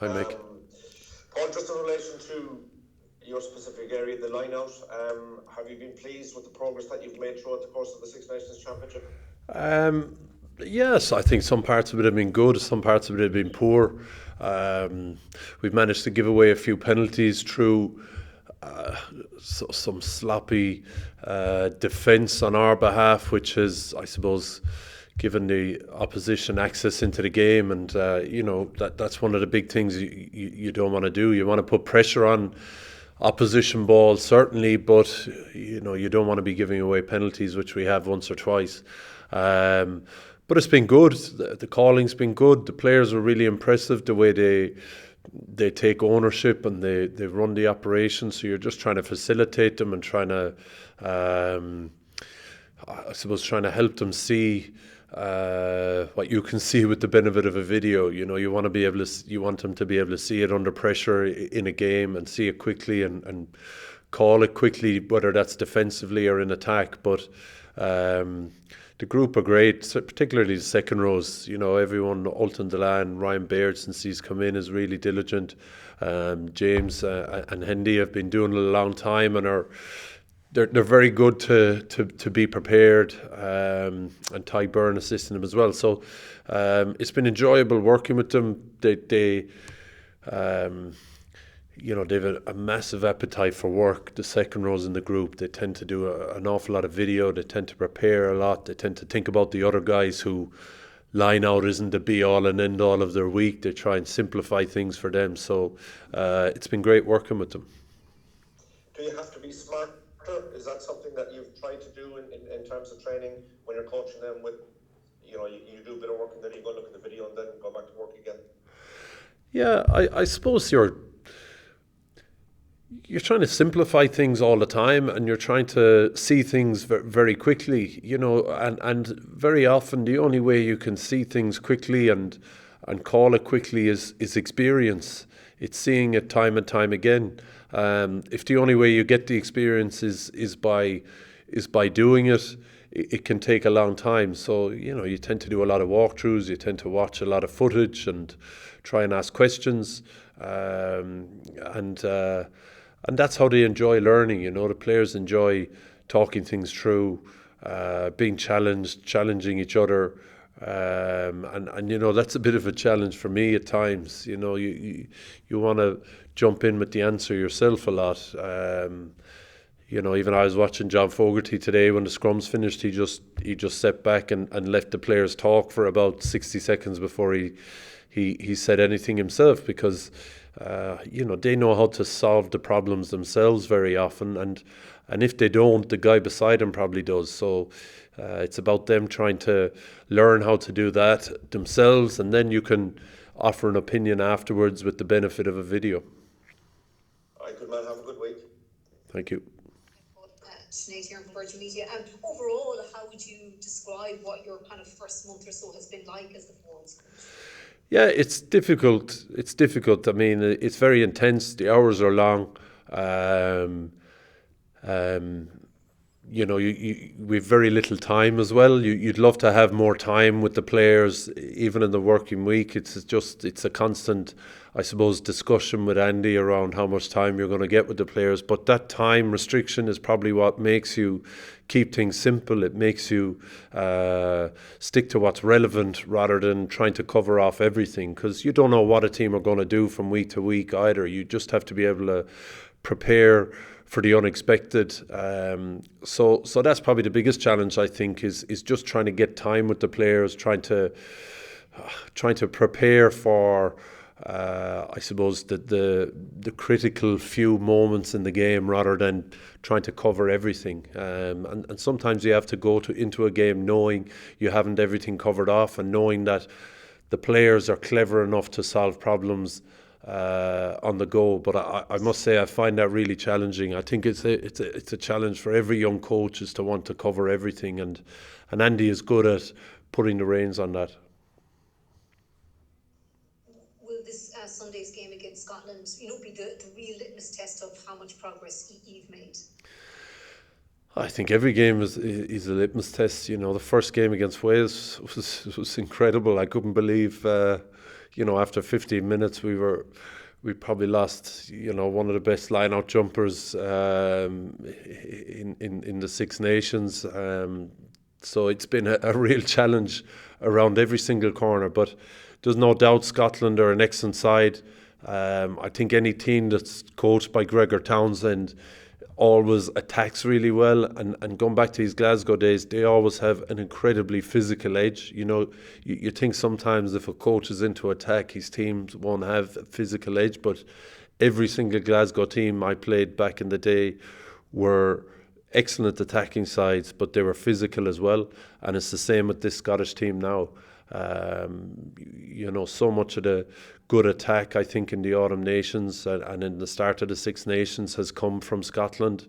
Hi, Mick. Paul, just in relation to your specific area, the line-out, have you been pleased with the progress that you've made throughout the course of the Six Nations Championship? Um, yes, I think some parts of it have been good, some parts of it have been poor. Um, we've managed to give away a few penalties through some sloppy defence on our behalf, which has, I suppose, given the opposition access into the game. And, that's one of the big things you don't want to do. You want to put pressure on opposition ball, certainly, but, you don't want to be giving away penalties, which we have once or twice. But it's been good. The calling's been good. The players were really impressive the way they take ownership and they run the operation. So you're just trying to facilitate them and trying to, I suppose, trying to help them see what you can see with the benefit of a video. You want to be able to, you want them to be able to see it under pressure in a game and see it quickly and call it quickly, whether that's defensively or in attack. But the group are great, particularly the second rows. Everyone, Ultan Delan, Ryan Baird, since he's come in, is really diligent. James and Hendy have been doing it a long time and they're very good to be prepared. And Ty Byrne assisting them as well. So it's been enjoyable working with them. They've a massive appetite for work. The second rows in the group, they tend to do an awful lot of video. They tend to prepare a lot. They tend to think about the other guys who line out isn't the be all and end all of their week. They try and simplify things for them. So it's been great working with them. Do you have to be smarter? Is that something that you've tried to do in terms of training when you're coaching them with, you do a bit of work and then you go look at the video and then go back to work again? Yeah, I suppose you're trying to simplify things all the time and you're trying to see things very quickly, and very often the only way you can see things quickly and call it quickly is experience. It's seeing it time and time again. If the only way you get the experience is by doing it, it can take a long time. So, you tend to do a lot of walkthroughs, you tend to watch a lot of footage and try and ask questions. And that's how they enjoy learning. The players enjoy talking things through, being challenging each other. And that's a bit of a challenge for me at times. You want to jump in with the answer yourself a lot. Even I was watching John Fogarty today when the scrums finished. He just sat back and let the players talk for about 60 seconds before he said anything himself, because they know how to solve the problems themselves very often, and if they don't, the guy beside them probably does. So it's about them trying to learn how to do that themselves, and then you can offer an opinion afterwards with the benefit of a video. All right, good man. Have a good week. Thank you. Sinead here from Virgin Media. Overall, how would you describe what your kind of first month or so has been like as the forwards coach? Yeah, it's difficult. I mean, it's very intense. The hours are long. We've very little time as well. You'd love to have more time with the players, even in the working week. It's a constant, I suppose, discussion with Andy around how much time you're going to get with the players. But that time restriction is probably what makes you keep things simple. It makes you stick to what's relevant rather than trying to cover off everything, because you don't know what a team are going to do from week to week either. You just have to be able to prepare for the unexpected. So that's probably the biggest challenge, I think, is just trying to get time with the players, trying to prepare for I suppose the critical few moments in the game rather than trying to cover everything. And sometimes you have to go into a game knowing you haven't everything covered off, and knowing that the players are clever enough to solve problems on the go. But I must say I find that really challenging. I think it's a challenge for every young coach, is to want to cover everything, and Andy is good at putting the reins on that. Will this Sunday's game against Scotland, be the real litmus test of how much progress you've made? I think every game is a litmus test. The first game against Wales was incredible. I couldn't believe after 15 minutes, we probably lost, one of the best line-out jumpers in the Six Nations. So it's been a real challenge around every single corner. But there's no doubt Scotland are an excellent side. I think any team that's coached by Gregor Townsend always attacks really well, and going back to these Glasgow days, they always have an incredibly physical edge. You think sometimes if a coach is into attack, his teams won't have a physical edge, but every single Glasgow team I played back in the day were excellent attacking sides, but they were physical as well, and it's the same with this Scottish team now. So much of the good attack, I think, in the Autumn Nations and in the start of the Six Nations has come from Scotland.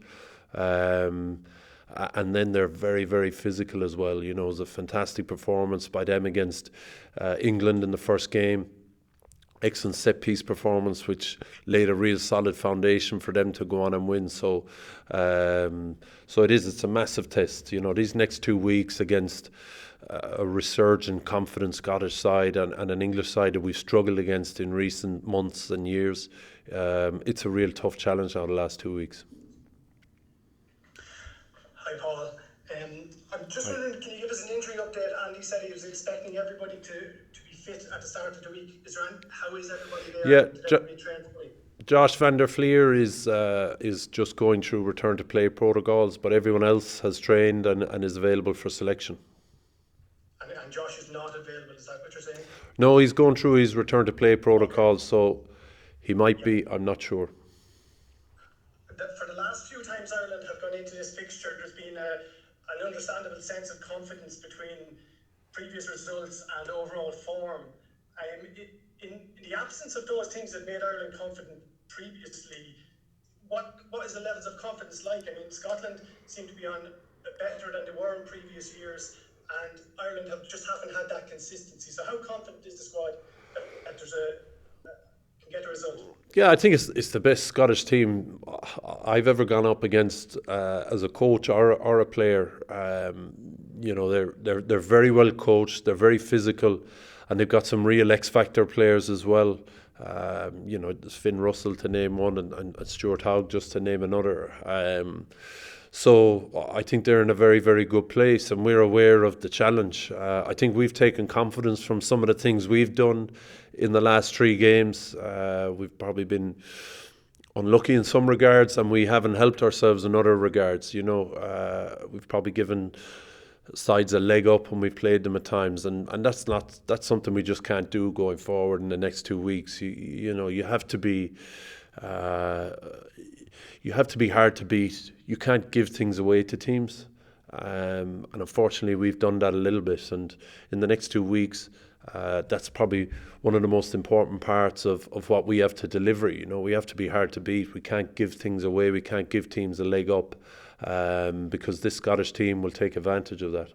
And then they're very, very physical as well. It was a fantastic performance by them against England in the first game. Excellent set-piece performance, which laid a real solid foundation for them to go on and win. So it's a massive test. These next 2 weeks against a resurgent, confident Scottish side and an English side that we've struggled against in recent months and years. It's a real tough challenge now the last 2 weeks. Hi, Paul. I'm just wondering, can you give us an injury update? Andy said he was expecting everybody to be fit at the start of the week. How is everybody there? Yeah, Josh van der Fleer is just going through return to play protocols, but everyone else has trained and is available for selection. And Josh is not available, is that what you're saying? No, he's going through his return to play protocols, so he might be, I'm not sure. For the last few times Ireland have gone into this fixture, there's been an understandable sense of confidence between previous results and overall form. In the absence of those things that made Ireland confident previously, what is the levels of confidence like? Scotland seem to be on better than they were in previous years, and Ireland haven't had that consistency. So how confident is the squad that can get a result? Yeah, I think it's the best Scottish team I've ever gone up against as a coach or a player. They're very well coached. They're very physical, and they've got some real X factor players as well. There's Finn Russell to name one, and Stuart Hogg just to name another. So I think they're in a very, very good place, and we're aware of the challenge. I think we've taken confidence from some of the things we've done in the last 3 games. We've probably been unlucky in some regards, and we haven't helped ourselves in other regards. We've probably given sides a leg up when we've played them at times, and that's something we just can't do going forward in the next 2 weeks. You have to be hard to beat. You can't give things away to teams, and unfortunately we've done that a little bit. And in the next 2 weeks, that's probably one of the most important parts of what we have to deliver. We have to be hard to beat. We can't give things away. We can't give teams a leg up, because this Scottish team will take advantage of that.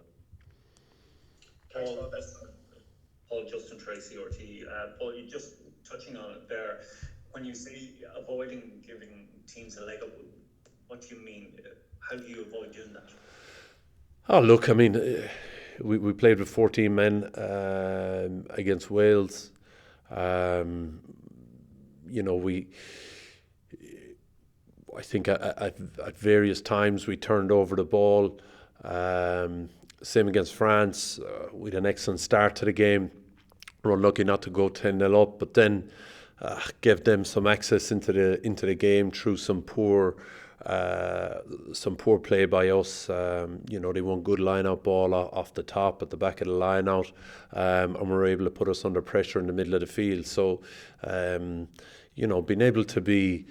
Paul, Justin Tracy, RT. Paul, you just touching on it there. When you say avoiding giving teams a leg up, what do you mean? How do you avoid doing that? Oh, look, we played with 14 men against Wales. I think at various times we turned over the ball. Same against France. We had an excellent start to the game. We were unlucky not to go 10-0 up, but then gave them some access into the game through some poor play by us. They won good line-out ball off the top at the back of the line-out, and were able to put us under pressure in the middle of the field. So, being able to be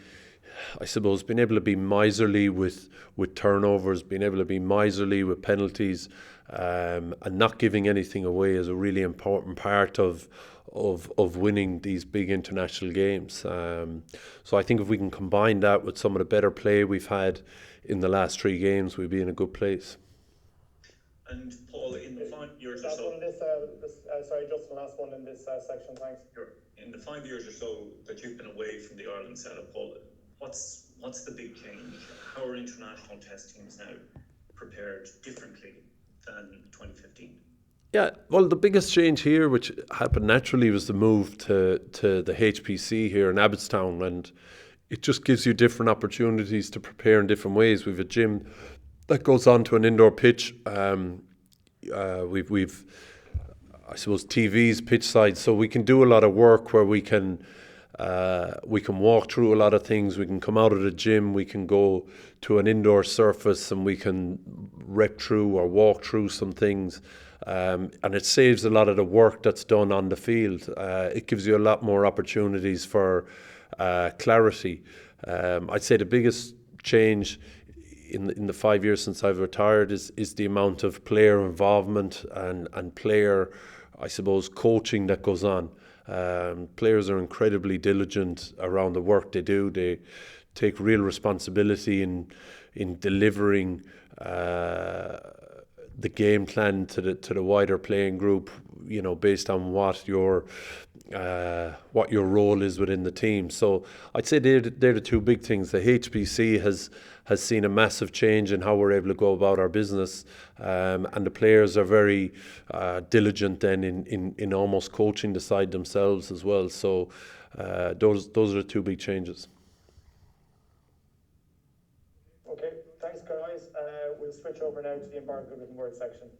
miserly with turnovers, being able to be miserly with penalties, and not giving anything away is a really important part of winning these big international games. So I think if we can combine that with some of the better play we've had in the last 3 games, we'll be in a good place. And Paul, in the 5 years or Last so... one in this, Justin, last one in this section, thanks. Sure. In the 5 years or so that you've been away from the Ireland setup, Paul, what's the big change? How are international test teams now prepared differently than 2015? Yeah, well, the biggest change here, which happened naturally, was the move to the HPC here in Abbottstown, and it just gives you different opportunities to prepare in different ways. We've a gym that goes on to an indoor pitch. We've I suppose TVs pitch side, so we can do a lot of work where we can walk through a lot of things. We can come out of the gym, we can go to an indoor surface, and we can rep through or walk through some things. And it saves a lot of the work that's done on the field. It gives you a lot more opportunities for clarity. I'd say the biggest change in the 5 years since I've retired is the amount of player involvement and player, I suppose, coaching that goes on. Players are incredibly diligent around the work they do. They take real responsibility in delivering the game plan to the wider playing group, you know, based on what your role is within the team. So I'd say they're the two big things. The HBC has seen a massive change in how we're able to go about our business, and the players are very diligent then in almost coaching the side themselves as well. So those are the two big changes. Okay, thanks guys. We'll switch over now to the embargoed written word section.